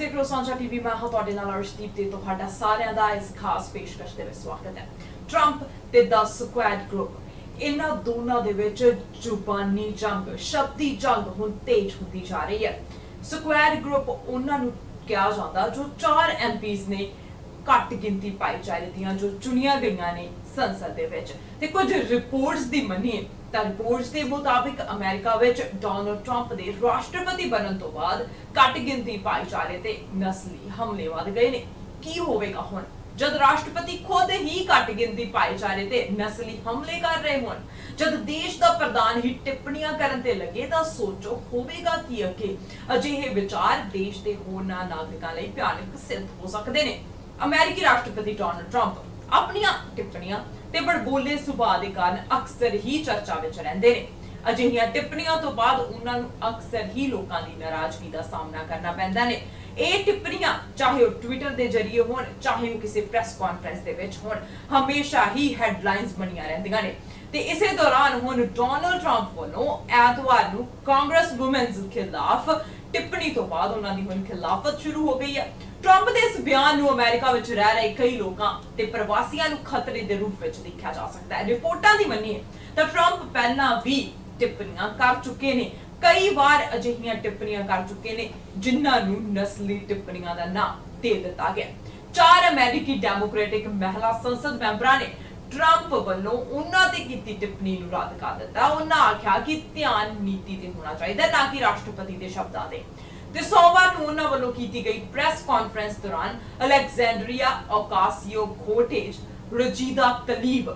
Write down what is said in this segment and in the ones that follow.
देख रहे हो सांझा टीवी मैं हां ਤੁਹਾਡੇ ਨਾਲ ਅਰਸ਼ਦੀਪ ਤੇ ਤੁਹਾਡਾ ਸਾਰਿਆਂ ਦਾ ਇਸ ਖਾਸ ਪੇਸ਼ਕਸ਼ ਦੇ ਵਿੱਚ ਸਵਾਗਤ ਹੈ। ਟਰੰਪ ਤੇ 10 ਸਕੁਐਡ ਗਰੁੱਪ ਇਹਨਾਂ ਦੋਨਾਂ ਦੇ ਵਿੱਚ ਜ਼ੁਬਾਨੀ ਜੰਗ ਸ਼ਬਦੀ ਜੰਗ ਹੁਣ ਤੇਜ਼ ਹੁੰਦੀ ਜਾ ਰਹੀ ਹੈ। ਸਕੁਐਡ ਗਰੁੱਪ ਉਹਨਾਂ ਨੂੰ ਕਿਹਾ ਜਾਂਦਾ ਜੋ 4 ਐਮਪੀਜ਼ ਨੇ ਘੱਟ ਗਿਣਤੀ ਭਾਈਚਾਰੇ ਦੀਆਂ ਜੋ ਚੁਣੀਆਂ ਗਈਆਂ ਨੇ ਸੰਸਦ ਦੇ ਵਿੱਚ ਤੇ ਕੁਝ ਰਿਪੋਰਟਸ ਦੀ ਮੰਨੀਏ ਤਾਂ ਰਿਪੋਰਟਸ ਦੇ ਮੁਤਾਬਿਕ ਅਮਰੀਕਾ ਵਿੱਚ ਡੋਨਲਡ ਟਰੰਪ ਦੇ ਰਾਸ਼ਟਰਪਤੀ ਬਣਨ ਤੋਂ ਬਾਅਦ ਘੱਟ ਗਿਣਤੀ ਭਾਈਚਾਰੇ ਤੇ ਨਸਲੀ ਹਮਲੇ ਵਧ ਗਏ ਨੇ। ਕੀ ਹੋਵੇਗਾ ਹੁਣ ਜਦ ਰਾਸ਼ਟਰਪਤੀ ਖੁਦ ਹੀ ਘੱਟ ਗਿਣਤੀ ਭਾਈਚਾਰੇ ਤੇ ਨਸਲੀ ਹਮਲੇ ਕਰ ਰਹੇ ਹੋਣ, ਜਦ ਦੇਸ਼ ਦਾ ਪ੍ਰਧਾਨ ਹੀ ਟਿੱਪਣੀਆਂ ਕਰਨ ਤੇ ਲੱਗੇ ਤਾਂ ਸੋਚੋ ਹੋਵੇਗਾ ਕੀ ਅੱਗੇ ਅਜਿਹੇ ਵਿਚਾਰ ਦੇਸ਼ ਦੇ ਹੋਰਨਾਂ ਨਾਗਰਿਕਾਂ ਲਈ ਭਿਆਨਕ ਸਿੱਧ ਹੋ ਸਕਦੇ ਨੇ। ਅਮਰੀਕੀ ਰਾਸ਼ਟਰਪਤੀ ਡੋਨਲਡ ਟਰੰਪ ਆਪਣੀਆਂ ਟਿੱਪਣੀਆਂ ਤੇ ਬੜਬੋਲੇ ਸੁਭਾਅ ਦੇ ਕਾਰਨ ਅਕਸਰ ਹੀ ਚਰਚਾ ਵਿੱਚ ਰਹਿੰਦੇ ਨੇ। ਅਜਿਹੀਆਂ ਟਿੱਪਣੀਆਂ ਤੋਂ ਬਾਅਦ ਉਹਨਾਂ ਨੂੰ ਅਕਸਰ ਹੀ ਲੋਕਾਂ ਦੀ ਨਾਰਾਜ਼ਗੀ ਦਾ ਸਾਹਮਣਾ ਕਰਨਾ ਪੈਂਦਾ ਨੇ। ਇਹ ਟਿੱਪਣੀਆਂ ਚਾਹੇ ਉਹ ਟਵਿੱਟਰ ਦੇ ਜ਼ਰੀਏ ਹੋਣ ਚਾਹੇ ਉਹ ਕਿਸੇ ਪ੍ਰੈਸ ਕਾਨਫਰੰਸ ਦੇ ਵਿੱਚ ਹੋਣ ਹਮੇਸ਼ਾ ਹੀ ਹੈਡਲਾਈਨਸ ਬਣੀਆਂ ਰਹਿੰਦੀਆਂ ਨੇ। ਤੇ ਇਸੇ ਦੌਰਾਨ ਹੁਣ ਡੋਨਲਡ ਟਰੰਪ ਵੱਲੋਂ ਐਤਵਾਰ ਨੂੰ ਕਾਂਗਰਸ ਵੂਮਨਸ ਖਿਲਾਫ ਟਿੱਪਣੀ ਤੋਂ ਬਾਅਦ ਉਹਨਾਂ ਦੀ ਹੁਣ ਖਿਲਾਫਤ ਸ਼ੁਰੂ ਹੋ ਗਈ ਹੈ। ਟਰੰਪ ਦੇ ਇਸ ਬਿਆਨ ਨੂੰ ਅਮਰੀਕਾ ਵਿੱਚ ਰਹਿ ਰਹੇ ਕਈ ਲੋਕਾਂ ਤੇ ਪ੍ਰਵਾਸੀਆਂ ਨੂੰ ਖਤਰੇ ਦੇ ਰੂਪ ਵਿੱਚ ਦੇਖਿਆ ਜਾ ਸਕਦਾ ਹੈ। ਰਿਪੋਰਟਾਂ ਦੀ ਮੰਨੀਏ ਤਾਂ ਟਰੰਪ ਪਹਿਲਾਂ ਵੀ ਟਿੱਪਣੀਆਂ ਕਰ ਚੁੱਕੇ ਨੇ, ਕਈ ਵਾਰ ਅਜਿਹੀਆਂ ਟਿੱਪਣੀਆਂ ਕਰ ਚੁੱਕੇ ਨੇ ਜਿਨ੍ਹਾਂ ਨੂੰ ਨਸਲੀ ਟਿੱਪਣੀਆਂ ਦਾ ਨਾਮ ਦੇ ਦਿੱਤਾ ਗਿਆ। 4 ਅਮਰੀਕੀ ਡੈਮੋਕ੍ਰੈਟਿਕ ਮਹਿਲਾ ਸੰਸਦ ਮੈਂਬਰਾਂ ਨੇ ਟਰੰਪ ਵੱਲੋਂ ਉਹਨਾਂ ਤੇ ਕੀਤੀ ਟਿੱਪਣੀ ਨੂੰ ਰੱਦ ਕਰ ਦਿੱਤਾ। ਉਹਨਾਂ ਆਖਿਆ ਕਿ ਧਿਆਨ ਨੀਤੀ ਤੇ ਹੋਣਾ ਚਾਹੀਦਾ ਨਾ ਕਿ ਰਾਸ਼ਟਰਪਤੀ ਦੇ ਸ਼ਬਦਾਂ ਤੇ। ਤੇ ਸੋਮਵਾਰ ਨੂੰ ਉਹਨਾਂ ਵੱਲੋਂ ਕੀਤੀ ਗਈ ਪ੍ਰੈਸ ਕਾਨਫਰੰਸ ਦੌਰਾਨ ਅਲੈਗਜ਼ੈਂਡਰੀਆ ਓਕਾਸੀਓ-ਕੋਰਟੇਜ ਰਜੀਦਾ ਤਲੀਬ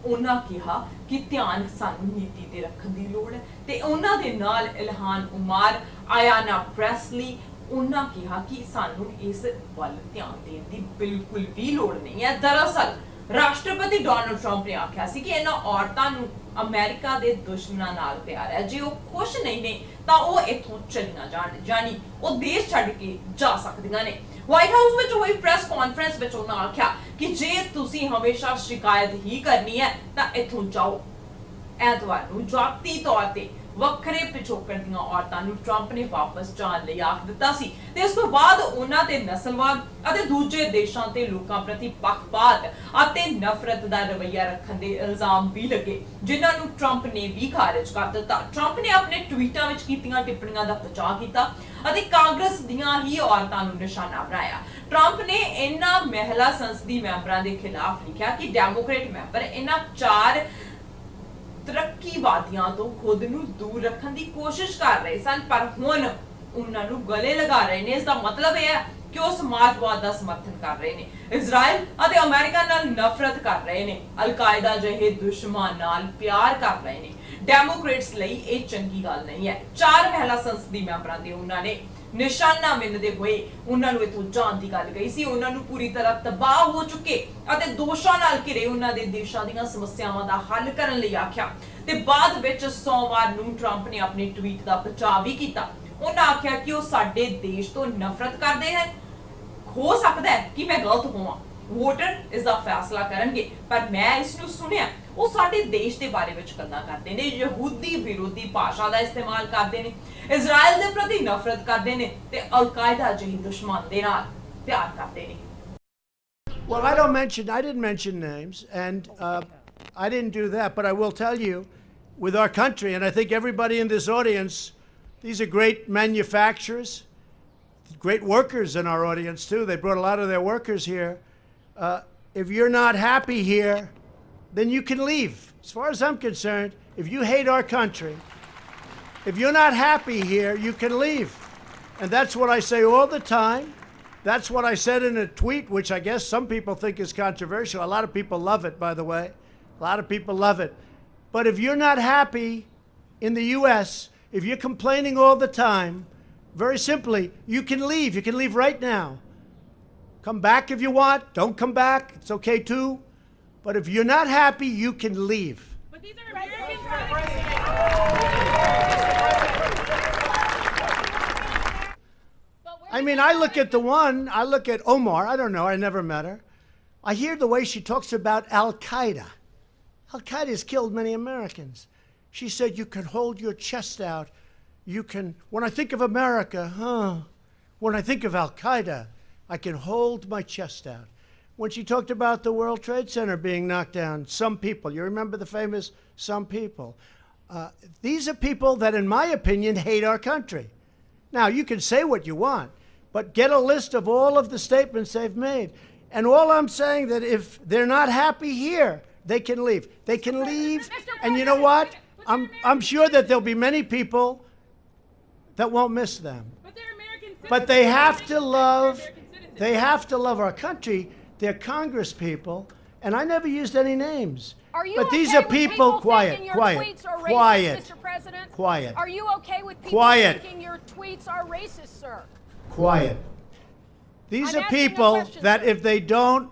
ਉਹਨਾਂ ਕਿਹਾ ਕਿ ਧਿਆਨ ਸਾਨੂੰ ਨੀਤੀ ਤੇ ਰੱਖਣ ਦੀ ਲੋੜ ਹੈ ਤੇ ਉਹਨਾਂ ਦੇ ਨਾਲ ਇਲਹਾਨ ਉਮਾਰ ਆਇਆਨਾ ਪ੍ਰੈਸਲੀ ਉਹਨਾਂ ਕਿਹਾ ਕਿ ਸਾਨੂੰ ਇਸ ਵੱਲ ਧਿਆਨ ਦੇਣ ਦੀ ਬਿਲਕੁਲ ਵੀ ਲੋੜ ਨਹੀਂ ਹੈ। ਦਰਅਸਲ ਰਾਸ਼ਟਰਪਤੀ ਡੋਨਲਡ ਟਰੰਪ ਨੇ ਆਖਿਆ ਸੀ ਕਿ ਇਹਨਾਂ ਔਰਤਾਂ ਨੂੰ ਅਮਰੀਕਾ ਦੇ ਦੁਸ਼ਮਣਾਂ ਨਾਲ ਪਿਆਰ ਹੈ, ਜੇ ਉਹ ਖੁਸ਼ ਨਹੀਂ ਨੇ ਤਾਂ ਉਹ ਇੱਥੋਂ ਚਲੀਆਂ ਜਾਣ, ਜਾਨੀ ਉਹ ਦੇਸ਼ ਛੱਡ ਕੇ ਜਾ ਸਕਦੀਆਂ ਨੇ। ਵਾਈਟ ਹਾਊਸ ਵਿੱਚ ਹੋਈ ਪ੍ਰੈਸ ਕਾਨਫਰੰਸ ਵਿੱਚ ਉਹਨਾਂ ਆਖਿਆ ਕਿ ਜੇ ਤੁਸੀਂ ਹਮੇਸ਼ਾ ਸ਼ਿਕਾਇਤ ਹੀ ਕਰਨੀ ਹੈ ਤਾਂ ਇੱਥੋਂ ਜਾਓ। ਐਤਵਾਰ ਨੂੰ ਜਾਤੀ ਤੌਰ ਤੇ ਵੱਖਰੇ ਪਿਛੋਕੜ ਦੀਆਂ ਔਰਤਾਂ ਨੂੰ ਟਰੰਪ ਨੇ ਵਾਪਸ ਜਾਣ ਲਈ ਆਖ ਦਿੱਤਾ ਸੀ ਤੇ ਇਸ ਤੋਂ ਬਾਅਦ ਉਹਨਾਂ ਤੇ ਨਸਲਵਾਦ ਅਤੇ ਦੂਜੇ ਦੇਸ਼ਾਂ ਤੇ ਲੋਕਾਂ ਪ੍ਰਤੀ ਪੱਖਪਾਤ ਅਤੇ ਨਫ਼ਰਤ ਦਾ ਰਵੱਈਆ ਰੱਖਣ ਦੇ ਇਲਜ਼ਾਮ ਵੀ ਲੱਗੇ ਜਿਨ੍ਹਾਂ ਨੂੰ ਟਰੰਪ ਨੇ ਵੀ ਖਾਰਜ ਕਰ ਦਿੱਤਾ। ਟਰੰਪ ਨੇ ਆਪਣੇ ਟਵੀਟਾਂ ਵਿੱਚ ਕੀਤੀਆਂ ਟਿੱਪਣੀਆਂ ਦਾ ਬਚਾਅ ਕੀਤਾ ਅਤੇ ਕਾਂਗਰਸ ਦੀਆਂ ਹੀ ਔਰਤਾਂ ਨੂੰ ਨਿਸ਼ਾਨਾ ਬਣਾਇਆ। ਟਰੰਪ ਨੇ ਇਹਨਾਂ ਮਹਿਲਾ ਸੰਸਦੀ ਮੈਂਬਰਾਂ ਦੇ ਖਿਲਾਫ ਲਿਖਿਆ ਕਿ ਡੈਮੋਕ੍ਰੇਟ ਮੈਂਬਰ ਇਹਨਾਂ 4 ਤਰੱਕੀਵਾਦੀਆਂ ਤੋਂ ਖੁਦ ਨੂੰ ਦੂਰ ਰੱਖਣ ਦੀ ਕੋਸ਼ਿਸ਼ ਕਰ ਰਹੇ ਸਨ ਪਰ ਹੁਣ ਉਹਨਾਂ ਨੂੰ ਗਲੇ ਲਗਾ ਰਹੇ ਨੇ। ਇਸ ਦਾ ਮਤਲਬ ਇਹ ਹੈ ਕਿ ਉਹ ਸਮਾਜਵਾਦ ਦਾ ਸਮਰਥਨ ਕਰ ਰਹੇ ਨੇ, ਇਜ਼ਰਾਈਲ ਅਤੇ ਅਮਰੀਕਾ ਨਾਲ ਨਫ਼ਰਤ ਕਰ ਰਹੇ ਨੇ, ਅਲ-ਕਾਇਦਾ ਜਿਹੇ ਦੁਸ਼ਮਣ ਨਾਲ ਪਿਆਰ ਕਰ ਰਹੇ ਨੇ। ਡੈਮੋਕ੍ਰੇਟਸ ਲਈ ਇਹ ਚੰਗੀ ਗੱਲ ਨਹੀਂ ਹੈ। 4 ਮਹਿਲਾ ਸੰਸਦੀ ਮੈਂਬਰਾਂ ਦੇ ਉਹਨਾਂ ਨੇ ਨਿਸ਼ਾਨਾ ਮਿੰਨਦੇ ਹੋਏ ਉਹਨਾਂ ਨੂੰ ਇਥੋਂ ਜਾਣ ਦੀ ਗੱਲ ਕਹੀ ਸੀ। ਉਹਨਾਂ ਨੂੰ ਪੂਰੀ ਤਰ੍ਹਾਂ ਤਬਾਹ ਹੋ ਚੁੱਕੇ ਅਤੇ ਦੋਸ਼ਾਂ ਨਾਲ ਘਿਰੇ ਉਹਨਾਂ ਦੇ ਦੇਸ਼ਾਂ ਦੀਆਂ ਸਮੱਸਿਆਵਾਂ ਦਾ ਹੱਲ ਕਰਨ ਲਈ ਆਖਿਆ ਤੇ ਬਾਅਦ ਵਿੱਚ ਸੋਮਵਾਰ ਨੂੰ ਟਰੰਪ ਨੇ ਆਪਣੇ ਟਵੀਟ ਦਾ ਬਚਾਅ ਵੀ ਕੀਤਾ। ਉਹਨਾਂ ਆਖਿਆ ਕਿ ਉਹ ਸਾਡੇ ਦੇਸ਼ ਤੋਂ ਨਫ਼ਰਤ ਕਰਦੇ ਹਨ। ਹੋ ਸਕਦਾ ਹੈ ਕਿ ਮੈਂ ਗਲਤ ਹੋਵਾਂ, ਵੋਟਰ ਇਸ ਦਾ ਫੈਸਲਾ ਕਰਨਗੇ ਪਰ ਮੈਂ ਇਸ ਨੂੰ ਸੁਣਿਆ ਉਹ ਸਾਡੇ ਦੇਸ਼ ਦੇ ਬਾਰੇ ਵਿੱਚ ਗੱਲਾਂ ਕਰਦੇ ਨੇ, ਯਹੂਦੀ ਵਿਰੋਧੀ ਭਾਸ਼ਾ ਦਾ ਇਸਤੇਮਾਲ ਕਰਦੇ ਨੇ, ਇਜ਼ਰਾਈਲ ਦੇ ਪ੍ਰਤੀ ਨਫ਼ਰਤ ਕਰਦੇ ਨੇ ਤੇ ਅਲ-ਕਾਇਦਾ ਜਿਹੇ ਦੁਸ਼ਮਣ ਦੇ ਨਾਲ ਪਿਆਰ ਕਰਦੇ ਨੇ। Well, I didn't mention names, and I didn't do that, but I will tell you, with our country, and I think everybody in this audience, these are great manufacturers, great workers in our audience too. They brought a lot of their workers here. If you're not happy here, then you can leave. As far as I'm concerned, if you hate our country, if you're not happy here, you can leave. And that's what I say all the time. That's what I said in a tweet, which I guess some people think is controversial. A lot of people love it, by the way. A lot of people love it. But if you're not happy in the US, if you're complaining all the time, very simply, you can leave. You can leave right now. Come back if you want. Don't come back. It's okay too. But if you're not happy, you can leave. But these are American products. I mean, I look at Omar. I don't know. I never met her. I hear the way she talks about Al-Qaeda. Al-Qaeda has killed many Americans. She said you can hold your chest out. You can, when I think of America, When I think of Al-Qaeda, I can hold my chest out. When she talked about the World Trade Center being knocked down, some people, you remember the famous some people. These are people that, in my opinion, hate our country. Now, you can say what you want, but get a list of all of the statements they've made. And all I'm saying that if they're not happy here, they can leave. They can leave, and you know what? I'm sure that there'll be many people that won't miss them. But they're American citizens. But they have to love our country. They're Congress people, and I never used any names. Are you But these okay are with people, thinking your tweets are racist, quiet, Mr. President? quiet. Are you okay with people Quiet. thinking your tweets are racist, sir? Quiet. These I'm are asking a people question, that sir. if they don't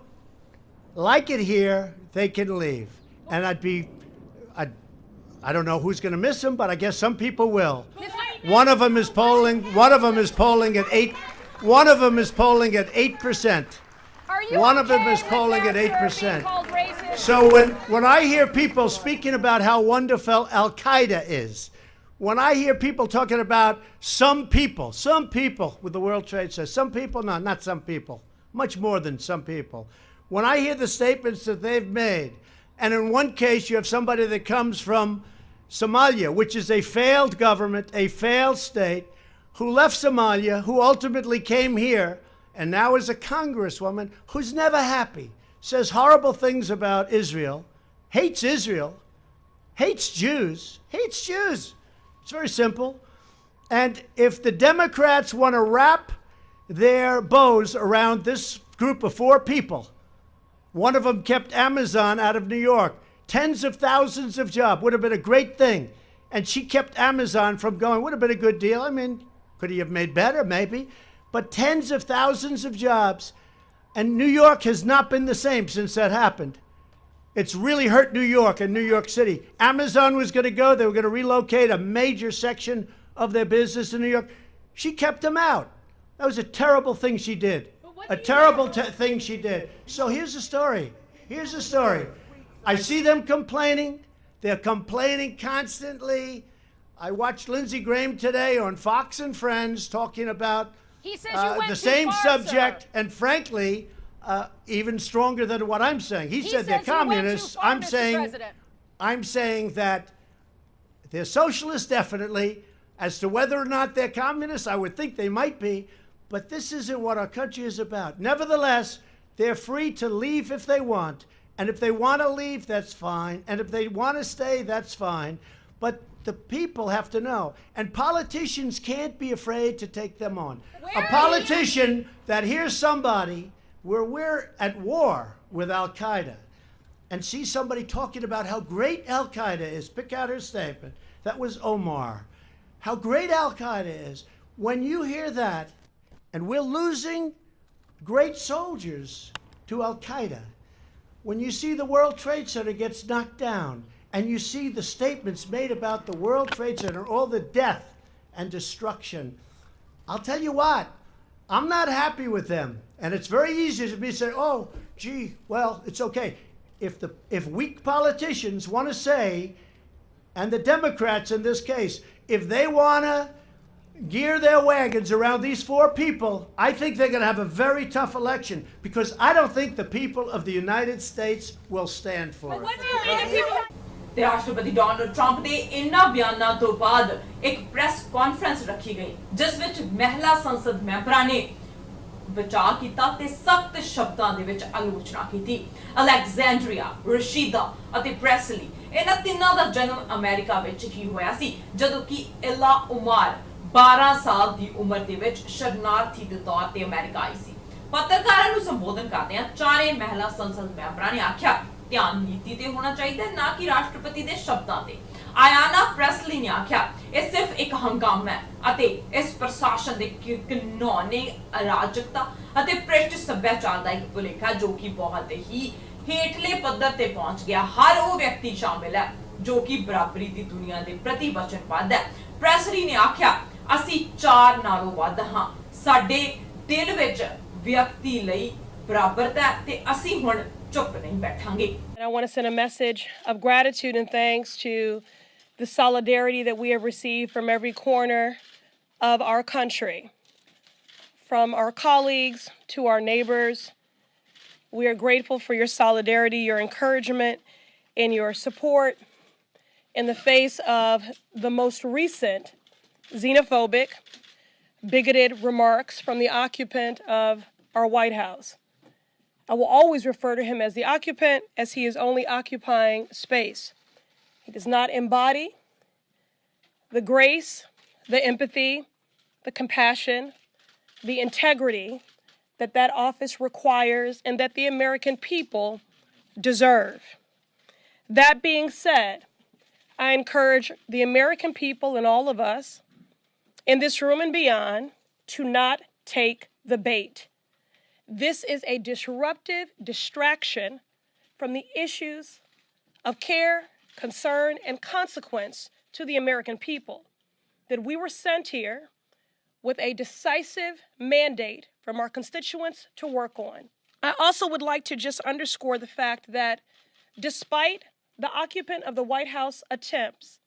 like it here, they can leave. And I don't know who's going to miss them, but I guess some people will. One of them is polling at 8%. Are you One of them okay is with polling at that, sir, 8%. being called racist? So when I hear people speaking about how wonderful Al-Qaeda is, when I hear people talking about some people with the World Trade Center, some people, no, not some people, much more than some people. When I hear the statements that they've made, and in one case you have somebody that comes from Somalia, which is a failed government, a failed state, who left Somalia, who ultimately came here, and now is a congresswoman who's never happy, says horrible things about Israel, hates Jews. It's very simple. And if the Democrats want to wrap their bows around this group of 4 people, one of them kept Amazon out of New York, tens of thousands of jobs, would have been a great thing. And she kept Amazon from going, would have been a good deal. I mean, could he have made better? Maybe. But tens of thousands of jobs. And New York has not been the same since that happened. It's really hurt New York and New York City. Amazon was going to go. They were going to relocate a major section of their business in New York. She kept them out. That was a terrible thing she did. A terrible thing she did. So here's the story. I see them complaining. They're complaining constantly. I watched Lindsey Graham today on Fox and Friends talking about He says you went the too same far, subject, sir. and frankly, even stronger than what I'm saying. He said they're says you went too communists. far, Mr. President. I'm saying that they're socialists, definitely. As to whether or not they're communists, I would think they might be. But this isn't what our country is about. Nevertheless, they're free to leave if they want. And if they want to leave, that's fine. And if they want to stay, that's fine. But the people have to know. And politicians can't be afraid to take them on. A politician that hears somebody where we're at war with Al-Qaeda and sees somebody talking about how great Al-Qaeda is, pick out her statement. That was Omar. How great Al-Qaeda is. When you hear that, and we're losing great soldiers to Al-Qaeda, when you see the World Trade Center gets knocked down, and you see the statements made about the World Trade Center, all the death and destruction, I'll tell you what, I'm not happy with them. And it's very easy to be say, oh, gee, well, it's okay. If weak politicians want to say, and the Democrats in this case, if they want to gear their wagons around these 4 people, I think they're going to have a very tough election, because I don't think the people of the United States will stand for it. What do you mean if people... ਤੇ ਰਾਸ਼ਟਰਪਤੀ Donald Trump ਦੇ ਇਨ੍ਹਾਂ ਬਿਆਨਾਂ ਤੋਂ ਬਾਅਦ ਇੱਕ press conference ਰੱਖੀ ਗਈ ਜਿਸ ਵਿੱਚ ਮਹਿਲਾ ਸੰਸਦ ਮੈਂਬਰਾਂ ਨੇ ਬਚਾਅ ਕੀਤਾ ਤੇ ਸਖਤ ਸ਼ਬਦਾਂ ਦੇ ਵਿੱਚ ਆਲੋਚਨਾ ਕੀਤੀ। ਅਲੈਗਜ਼ੈਂਡਰੀਆ, ਰਸ਼ੀਦਾ ਅਤੇ ਪ੍ਰੈਸਲੀ ਇਹਨਾਂ ਤਿੰਨਾਂ ਦਾ ਜਨਮ ਅਮਰੀਕਾ ਵਿੱਚ ਹੀ ਹੋਇਆ ਸੀ, ਜਦੋਂ ਕਿ ਇਲਾ ਉਮਰ 12 ਸਾਲ ਦੀ ਉਮਰ ਦੇ ਵਿੱਚ ਸ਼ਰਨਾਰਥੀ ਦੇ ਤੌਰ ਤੇ ਅਮਰੀਕਾ ਆਈ ਸੀ। ਪੱਤਰਕਾਰਾਂ ਨੂੰ ਸੰਬੋਧਨ ਕਰਦਿਆਂ ਚਾਰੇ ਮਹਿਲਾ ਸੰਸਦ ਮੈਂਬਰਾਂ ਨੇ ਆਖਿਆ ਧਿਆਨ ਨੀਤੀ ਤੇ ਹੋਣਾ ਚਾਹੀਦਾ ਨਾ ਕਿ ਰਾਸ਼ਟਰਪਤੀ ਦੇ ਸ਼ਬਦਾਂ ਤੇ। ਆਇਆਨਾ ਪ੍ਰੈਸਲੀ ਨੇ ਆਖਿਆ ਇਹ ਸਿਰਫ ਇੱਕ ਹੰਗਾਮਾ ਹੈ ਅਤੇ ਇਸ ਪ੍ਰਸ਼ਾਸਨ ਦੇ ਘਿਨੌਣੇ ਅਰਾਜਕਤਾ ਅਤੇ ਭ੍ਰਿਸ਼ਟ ਸੱਭਿਆਚਾਰ ਦਾ ਇੱਕ ਭੁਲੇਖਾ ਜੋ ਕਿ ਬਹੁਤ ਹੀ ਹੇਠਲੇ ਪੱਧਰ ਤੇ ਪਹੁੰਚ ਗਿਆ। ਹਰ ਉਹ ਵਿਅਕਤੀ ਸ਼ਾਮਿਲ ਹੈ ਜੋ ਕਿ ਬਰਾਬਰੀ ਦੀ ਦੁਨੀਆ ਦੇ ਪ੍ਰਤੀ ਵਚਨਬੱਧ ਹੈ। ਪ੍ਰੈਸਲੀ ਨੇ ਆਖਿਆ ਅਸੀਂ 4 ਨਾਲੋਂ ਵੱਧ ਹਾਂ, ਸਾਡੇ ਦਿਲ ਵਿੱਚ ਵਿਅਕਤੀ ਲਈ ਬਰਾਬਰਤਾ ਤੇ ਅਸੀਂ ਹੁਣ ਚੁੱਪ ਨਹੀਂ ਬੈਠਾਂਗੇ। I want to send a message of gratitude and thanks to the solidarity that we have received from every corner of our country from our colleagues to our neighbors. We are grateful for your solidarity, your encouragement, and your support in the face of the most recent xenophobic, bigoted remarks from the occupant of our White House. I will always refer to him as the occupant, as he is only occupying space. He does not embody the grace, the empathy, the compassion, the integrity that that office requires and that the American people deserve. That being said, I encourage the American people and all of us in this room and beyond to not take the bait. This is a disruptive distraction from the issues of care, concern, and consequence to the American people. That we were sent here with a decisive mandate from our constituents to work on. I also would like to just underscore the fact that despite the occupant of the White House attempts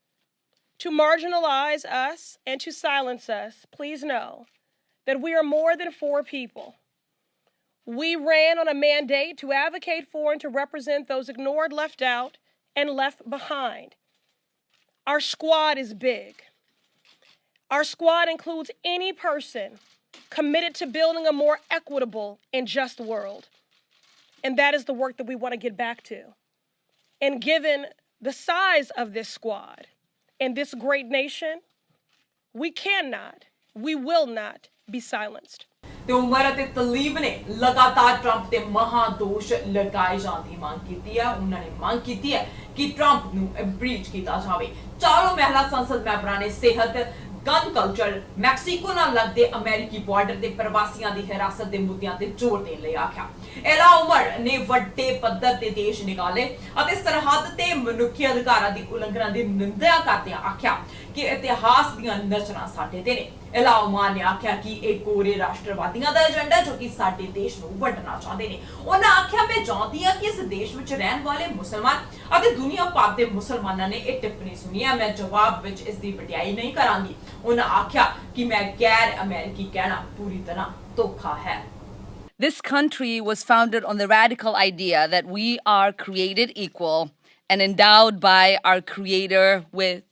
to marginalize us and to silence us, please know that we are more than 4 people. We ran on a mandate to advocate for and to represent those ignored, left out, and left behind. Our squad is big. Our squad includes any person committed to building a more equitable and just world. And that is the work that we want to get back to. And given the size of this squad and this great nation, we cannot, we will not be silenced. ਤੇ ਉਮਰ ਅਤੇ ਤਲੀਬ ਨੇ ਲਗਾਤਾਰ Trump ਤੇ ਮਹਾਦੋਸ਼ ਲਗਾਏ ਜਾਣ ਦੀ ਮੰਗ ਕੀਤੀ ਹੈ। ਉਹਨਾਂ ਨੇ ਮੰਗ ਕੀਤੀ ਹੈ ਕਿ ਟਰੰਪ ਨੂੰ ਇੰਪੀਚ ਕੀਤਾ ਜਾਵੇ। ਚਾਰੋਂ ਮਹਿਲਾ ਸੰਸਦ ਮੈਂਬਰਾਂ ਨੇ ਸਿਹਤ, ਗਨ ਕਲਚਰ, ਮੈਕਸੀਕੋ ਨਾਲ ਲੱਗਦੇ ਅਮਰੀਕੀ ਬਾਰਡਰ ਤੇ ਪ੍ਰਵਾਸੀਆਂ ਦੀ ਹਿਰਾਸਤ ਦੇ ਮੁੱਦਿਆਂ ਤੇ ਜ਼ੋਰ ਦੇਣ ਲਈ ਆਖਿਆ। ਐਲਾ ਉਮਰ ਨੇ ਵੱਡੇ ਪੱਧਰ ਤੇ ਦੇਸ਼ ਨਿਕਾਲੇ ਅਤੇ ਸਰਹੱਦ ਤੇ ਮਨੁੱਖੀ ਅਧਿਕਾਰਾਂ ਦੀ ਉਲੰਘਣਾ ਦੀ ਨਿੰਦਾ ਕਰਦਿਆਂ ਆਖਿਆ ਕਿ ਇਤਿਹਾਸ ਦੀਆਂ ਨਜ਼ਰਾਂ ਸਾਡੇ ਤੇ ਨੇ। ਐਲਾ ਉਮਰ ਨੇ ਆਖਿਆ ਕਿ ਇਹ ਕੋਰੇ ਰਾਸ਼ਟਰਵਾਦੀਆਂ ਦਾ ਏਜੰਡਾ ਜੋ ਕਿ ਸਾਡੇ ਦੇਸ਼ ਨੂੰ ਵੰਡਣਾ ਚਾਹੁੰਦੇ ਨੇ। ਉਹਨਾਂ ਆਖਿਆ ਮੈਂ ਚਾਹੁੰਦੀ ਹਾਂ ਕਿ ਇਸ ਦੇਸ਼ ਵਿੱਚ ਰਹਿਣ ਵਾਲੇ ਮੁਸਲਮਾਨ ਅਤੇ ਦੁਨੀਆ ਭਰ ਦੇ ਮੁਸਲਮਾਨਾਂ ਨੇ ਇਹ ਟਿੱਪਣੀ ਸੁਣੀ ਹੈ। ਮੈਂ ਜਵਾਬ ਵਿੱਚ ਇਸ ਦੀ ਵਡਿਆਈ ਨਹੀਂ ਕਰਾਂਗੀ। ਉਹਨਾਂ ਆਖਿਆ ਕਿ ਮੈਂ ਗੈਰ ਅਮਰੀਕੀ ਕਹਿਣਾ ਪੂਰੀ ਤਰ੍ਹਾਂ ਧੋਖਾ ਹੈ। This country was founded on the radical idea that we are created equal and endowed by our Creator with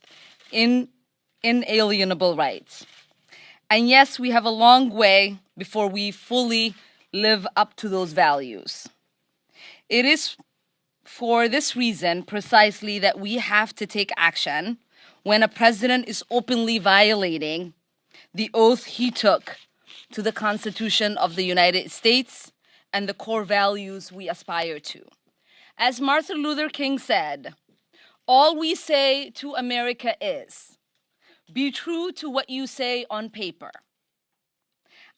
inalienable rights. And yes, we have a long way before we fully live up to those values. It is for this reason precisely that we have to take action when a president is openly violating the oath he took to the Constitution of the United States and the core values we aspire to. As Martin Luther King said, all we say to America is, be true to what you say on paper.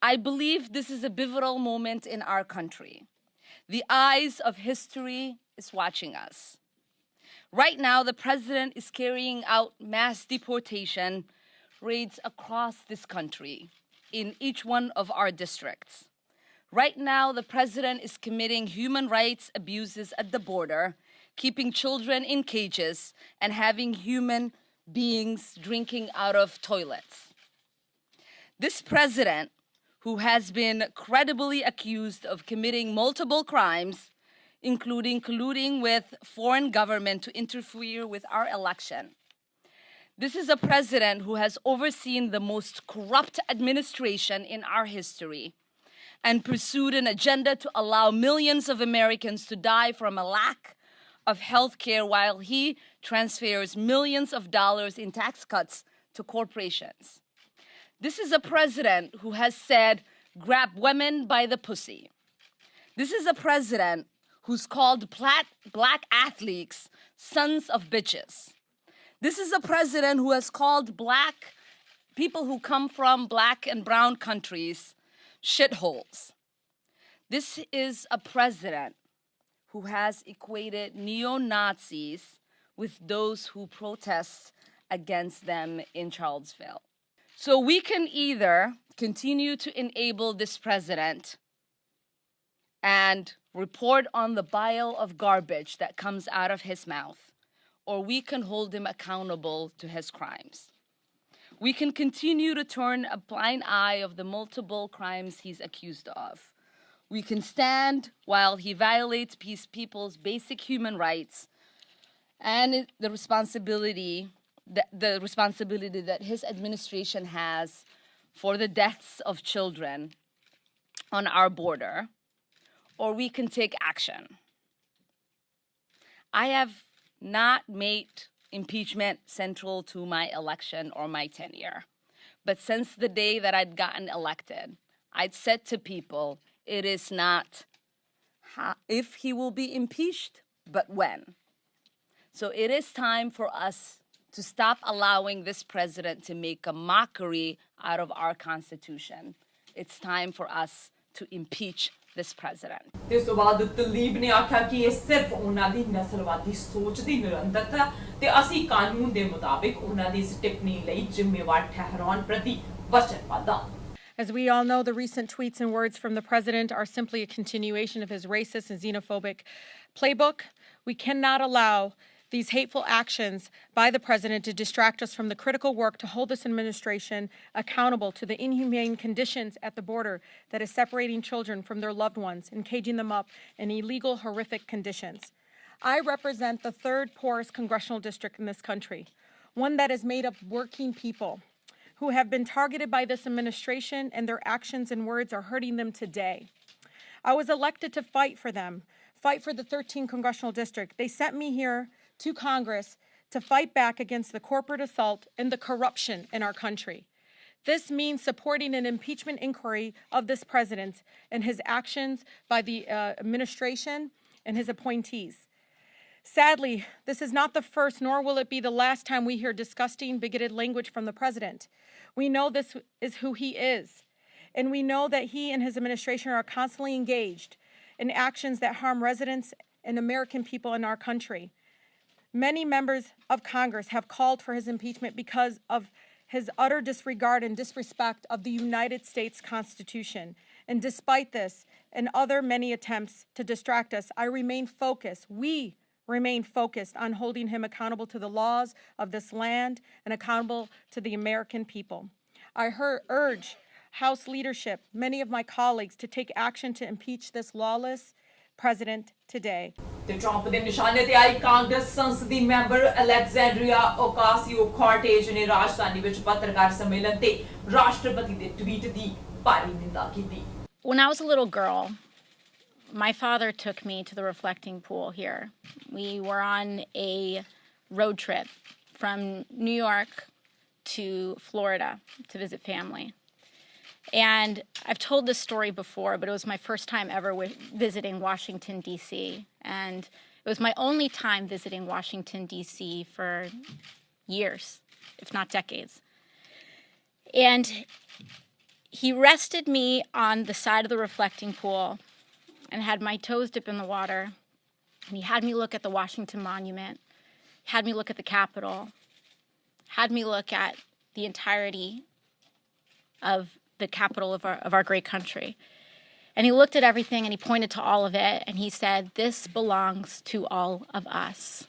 I believe this is a pivotal moment in our country. The eyes of history is watching us. Right now, the president is carrying out mass deportation raids across this country in each one of our districts. Right now, the president is committing human rights abuses at the border, keeping children in cages, and having human beings drinking out of toilets. This president, who has been credibly accused of committing multiple crimes, including colluding with foreign government to interfere with our election. This is a president who has overseen the most corrupt administration in our history and pursued an agenda to allow millions of Americans to die from a lack of health care while he transfers millions of dollars in tax cuts to corporations. This is a president who has said, grab women by the pussy. This is a president who's called black athletes sons of bitches. This is a president who has called black people who come from black and brown countries shitholes. This is a president who has equated neo-Nazis with those who protest against them in Charlottesville. So we can either continue to enable this president and report on the pile of garbage that comes out of his mouth, or we can hold him accountable to his crimes. We can continue to turn a blind eye of the multiple crimes he's accused of. We can stand while he violates people's basic human rights and the responsibility that his administration has for the deaths of children on our border, or we can take action. I have not made impeachment central to my election or my tenure. But since the day that I'd gotten elected, I'd said to people, it is not if he will be impeached, but when. So it is time for us to stop allowing this president to make a mockery out of our Constitution. It's time for us to impeach this president. ਇਸ ਤੋਂ ਬਾਅਦ ਤਲੀਬ ਨੇ ਆਖਿਆ ਕਿ ਇਹ ਸਿਰਫ ਉਹਨਾਂ ਦੀ ਨਸਲਵਾਦੀ ਸੋਚ ਦੀ ਨਿਰੰਤਰਤਾ ਤੇ ਅਸੀਂ ਕਾਨੂੰਨ ਦੇ ਮੁਤਾਬਿਕ ਉਹਨਾਂ ਦੀ ਇਸ ਟਿੱਪਣੀ ਲਈ ਜ਼ਿੰਮੇਵਾਰ ਠਹਿਰਾਉਣ ਪ੍ਰਤੀ ਵਚਨਬੱਧ ਹਾਂ। As we all know, the recent tweets and words from the president are simply a continuation of his racist and xenophobic playbook. We cannot allow these hateful actions by the president to distract us from the critical work to hold this administration accountable to the inhumane conditions at the border that is separating children from their loved ones and caging them up in illegal, horrific conditions. I represent the third poorest congressional district in this country, one that is made of working people who have been targeted by this administration, and their actions and words are hurting them today. I was elected to fight for them, fight for the 13th congressional district. They sent me here to Congress to fight back against the corporate assault and the corruption in our country. This means supporting an impeachment inquiry of this president and his actions by the administration and his appointees. Sadly, this is not the first, nor will it be the last time we hear disgusting, bigoted language from the president. We know this is who he is, and we know that he and his administration are constantly engaged in actions that harm residents and American people in our country. Many members of Congress have called for his impeachment because of his utter disregard and disrespect of the United States Constitution. And despite this and other many attempts to distract us, I remain focused. We remain focused on holding him accountable to the laws of this land and accountable to the American people. I urge House leadership, many of my colleagues, to take action to impeach this lawless president today. ਤੇ Trump ਦੇ ਨਿਸ਼ਾਨੇ ਤੇ ਆਈ ਕਾਂਗਰਸ ਸੰਸਦੀ member Alexandria ਓਕਾਸੀਓ-ਕਾਰਟੇਜ ਨੇ ਰਾਜਧਾਨੀ ਵਿੱਚ ਪੱਤਰਕਾਰ ਸੰਮੇਲਨ ਤੇ ਰਾਸ਼ਟਰਪਤੀ ਦੇ ਟਵੀਟ ਦੀ ਭਾਰੀ ਨਿੰਦਾ ਕੀਤੀ। When I was a little girl, my father took me to the reflecting pool here. We were on a road trip from New York to Florida to visit family. And I've told this story before, but it was my first time ever visiting Washington, D.C. And it was my only time visiting Washington, D.C. for years, if not decades. And he rested me on the side of the reflecting pool and had my toes dip in the water. And he had me look at the Washington Monument, had me look at the Capitol, had me look at the entirety of the capital of our great country. And he looked at everything and he pointed to all of it and he said, this belongs to all of us.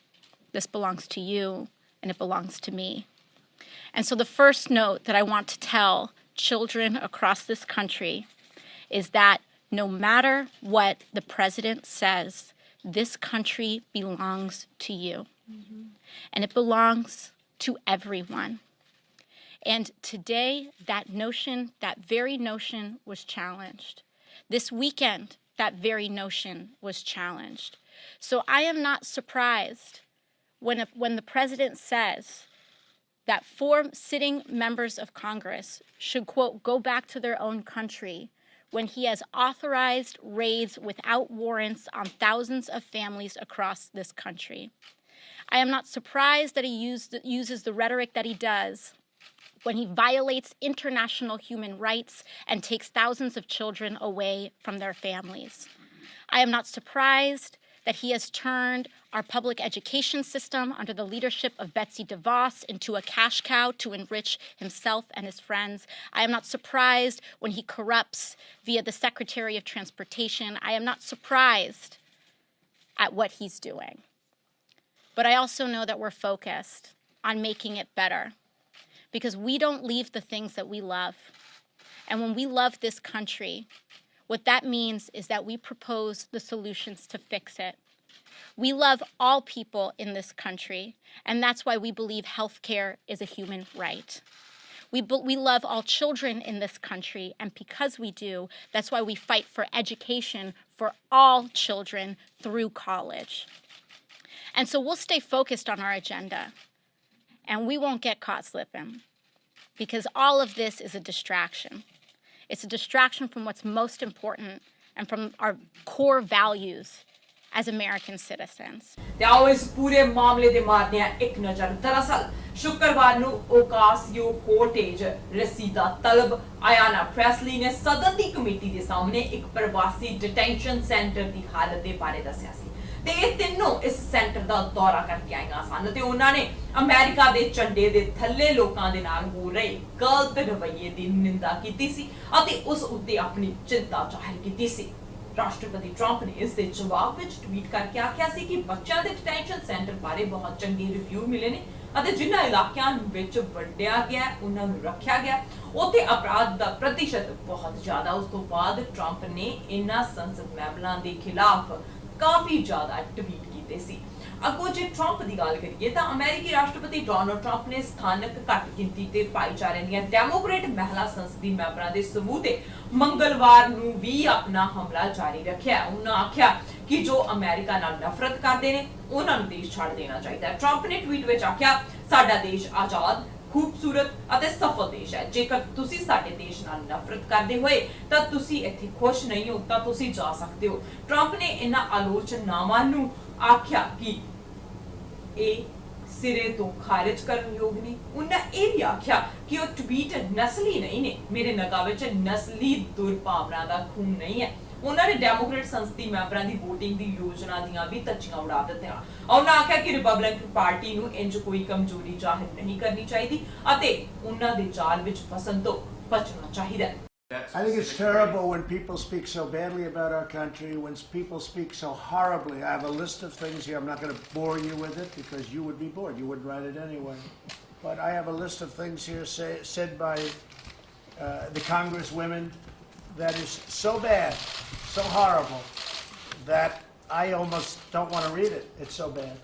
This belongs to you and it belongs to me. And so the first note that I want to tell children across this country is that no matter what the president says, this country belongs to you. Mm-hmm. And it belongs to everyone. And today, that very notion was challenged. This weekend, that very notion was challenged. So I am not surprised when the president says that 4 sitting members of Congress should, quote, go back to their own country when he has authorized raids without warrants on thousands of families across this country. I am not surprised that he uses the rhetoric that he does when he violates international human rights and takes thousands of children away from their families. I am not surprised that he has turned our public education system under the leadership of Betsy DeVos into a cash cow to enrich himself and his friends. I am not surprised when he corrupts via the Secretary of Transportation. I am not surprised at what he's doing. But I also know that we're focused on making it better. because we don't leave the things that we love. And when we love this country, what that means is that we propose the solutions to fix it. We love all people in this country, and that's why we believe healthcare is a human right. We love all children in this country, and because we do, that's why we fight for education for all children through college. And so we'll stay focused on our agenda, and we won't get caught slipping, because all of this is a distraction. It's a distraction from what's most important and from our core values as American citizens. ਤੇ ਆਓ ਇਸ ਪੂਰੇ ਮਾਮਲੇ ਦੇ ਮਾਰਦੇ ਹਾਂ ਇੱਕ ਨਜ਼ਰ। ਦਰਅਸਲ ਸ਼ੁੱਕਰਵਾਰ ਨੂੰ ਓਕਾਸੀਓ ਕੋਰਟੇਜ ਰਸੀਦਾ ਤਲਬ ਆਇਆਨਾ ਪ੍ਰੈਸਲੀ ਨੇ ਸਦਨ ਦੀ ਕਮੇਟੀ ਦੇ ਸਾਹਮਣੇ ਇੱਕ ਪ੍ਰਵਾਸੀ ਡਿਟੈਂਸ਼ਨ ਸੈਂਟਰ ਦੀ ਹਾਲਤ ਦੇ ਬਾਰੇ ਦੱਸਿਆ ਸੀ ਤੇ ਇਹ ਤਿੰਨੋਂ ਇਸ ਸੈਂਟਰ ਦਾ ਦੌਰਾ ਕਰਕੇ ਆਈਆਂ ਸਨ ਤੇ ਉਹਨਾਂ ਨੇ ਅਮਰੀਕਾ ਦੇ ਝੰਡੇ ਦੇ ਥੱਲੇ ਲੋਕਾਂ ਦੇ ਨਾਲ ਹੋ ਰਹੇ ਗਲਤ ਰਵੱਈਏ ਦੀ ਨਿੰਦਾ ਕੀਤੀ ਸੀ ਅਤੇ ਉਸ ਉੱਤੇ ਆਪਣੀ ਚਿੰਤਾ ਜ਼ਾਹਿਰ ਕੀਤੀ ਸੀ। ਰਾਸ਼ਟਰਪਤੀ ਟਰੰਪ ਨੇ ਇਸ ਦੇ ਜਵਾਬ ਵਿੱਚ ਟਵੀਟ ਕਰਕੇ ਆਖਿਆ ਸੀ ਕਿ ਬੱਚਿਆਂ ਦੇ ਡਿਟੈਂਸ਼ਨ ਸੈਂਟਰ ਬਾਰੇ ਬਹੁਤ ਚੰਗੇ ਰਿਵਿਊ ਮਿਲੇ ਨੇ ਅਤੇ ਜਿਨ੍ਹਾਂ ਇਲਾਕਿਆਂ ਵਿੱਚ ਵੰਡਿਆ ਗਿਆ ਉਹਨਾਂ ਨੂੰ ਰੱਖਿਆ ਗਿਆ ਉੱਥੇ ਅਪਰਾਧ ਦਾ ਪ੍ਰਤੀਸ਼ਤ ਬਹੁਤ ਜ਼ਿਆਦਾ। ਉਸ ਤੋਂ ਬਾਅਦ ਟਰੰਪ ਨੇ ਇਹਨਾਂ ਸੰਸਦ ਮੈਂਬਰਾਂ ਦੇ ਖਿਲਾਫ ਕਾਫੀ ਜ਼ਿਆਦਾ ਟਵੀਟ ਕੀਤੇ ਸੀ। ਅੱਗੋਂ ਜੇ ਟਰੰਪ ਦੀ ਗੱਲ ਕਰੀਏ ਤਾਂ ਅਮਰੀਕੀ ਰਾਸ਼ਟਰਪਤੀ ਡੋਨਾਲਡ ਟਰੰਪ ਨੇ ਸਥਾਨਕ ਘੱਟ ਗਿਣਤੀ ਤੇ ਭਾਈਚਾਰੇ ਦੀਆਂ ਡੈਮੋਕ੍ਰੇਟ ਮਹਿਲਾ ਸੰਸਦੀ ਮੈਂਬਰਾਂ ਦੇ ਸਮੂਹ ਤੇ ਮੰਗਲਵਾਰ ਨੂੰ ਵੀ ਆਪਣਾ ਹਮਲਾ ਜਾਰੀ ਰੱਖਿਆ। ਉਹਨਾਂ ਆਖਿਆ ਕਿ ਜੋ ਅਮਰੀਕਾ ਨਾਲ ਨਫ਼ਰਤ ਕਰਦੇ ਨੇ ਉਹਨਾਂ ਨੂੰ ਦੇਸ਼ ਛੱਡ ਦੇਣਾ ਚਾਹੀਦਾ ਹੈ। ਟਰੰਪ ਨੇ ਟਵੀਟ ਵਿੱਚ ਆਖਿਆ, ਸਾਡਾ ਦੇਸ਼ ਆਜ਼ਾਦ, ਖੂਬਸੂਰਤ ਅਤੇ ਸਫਲ ਦੇਸ਼ ਹੈ। ਜੇਕਰ ਤੁਸੀਂ ਸਾਡੇ ਦੇਸ਼ ਨਾਲ ਨਫ਼ਰਤ ਕਰਦੇ ਹੋਏ ਤਾਂ ਤੁਸੀਂ ਇੱਥੇ ਖੁਸ਼ ਨਹੀਂ ਹੋ ਤਾਂ ਤੁਸੀਂ ਜਾ ਸਕਦੇ ਹੋ। ਟਰੰਪ ਨੇ ਇਹਨਾਂ ਆਲੋਚਨਾਵਾਂ ਨੂੰ ਆਖਿਆ ਕਿ ਇਹ ਸਿਰੇ ਤੋਂ ਖਾਰਿਜ ਕਰਨ ਯੋਗ ਨੇ। ਉਹਨਾਂ ਇਹ ਵੀ ਆਖਿਆ ਕਿ ਉਹ ਟਵੀਟ ਨਸਲੀ ਨਹੀਂ ਨੇ, ਮੇਰੇ ਨਗਾਂ ਵਿੱਚ ਨਸਲੀ ਦੁਰਭਾਵਨਾ ਦਾ ਖੂਨ ਨਹੀਂ ਹੈ। ਉਹਨਾਂ ਨੇ ਡੈਮੋਕ੍ਰੇਟ ਸੰਸਦੀ ਮੈਂਬਰਾਂ ਦੀ VOTING ਦੀ ਯੋਜਨਾ ਦੀਆਂ ਵੀ ਧੱਜੀਆਂ ਉਡਾ ਦਿੱਤੀਆਂ। ਉਹਨਾਂ ਆਖਿਆ ਕਿ ਰਿਪਬਲਿਕਨ ਪਾਰਟੀ ਨੂੰ ਇੰਜ ਕੋਈ ਕਮਜ਼ੋਰੀ ਜ਼ਾਹਿਰ ਨਹੀਂ ਕਰਨੀ ਚਾਹੀਦੀ ਅਤੇ ਉਹਨਾਂ ਦੇ ਜਾਲ ਵਿੱਚ ਫਸਣ ਤੋਂ ਬਚਣਾ ਚਾਹੀਦਾ ਹੈ। I think it's terrible when people speak so badly about our country, when people speak so horribly. I have a list of things here. I'm not going to bore you with it because you would be bored. You wouldn't write it anyway. But I have a list of things here said by the congresswomen that is so bad, so horrible, that I almost don't want to read it. It's so bad.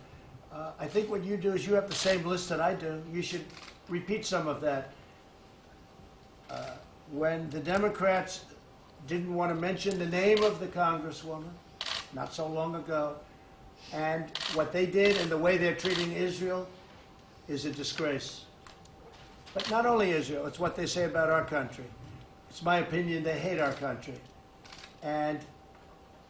I think what you do is you have the same list that I do. You should repeat some of that. When the Democrats didn't want to mention the name of the congresswoman not so long ago, and what they did and the way they're treating Israel is a disgrace. But not only Israel, it's what they say about our country. It's my opinion they hate our country. And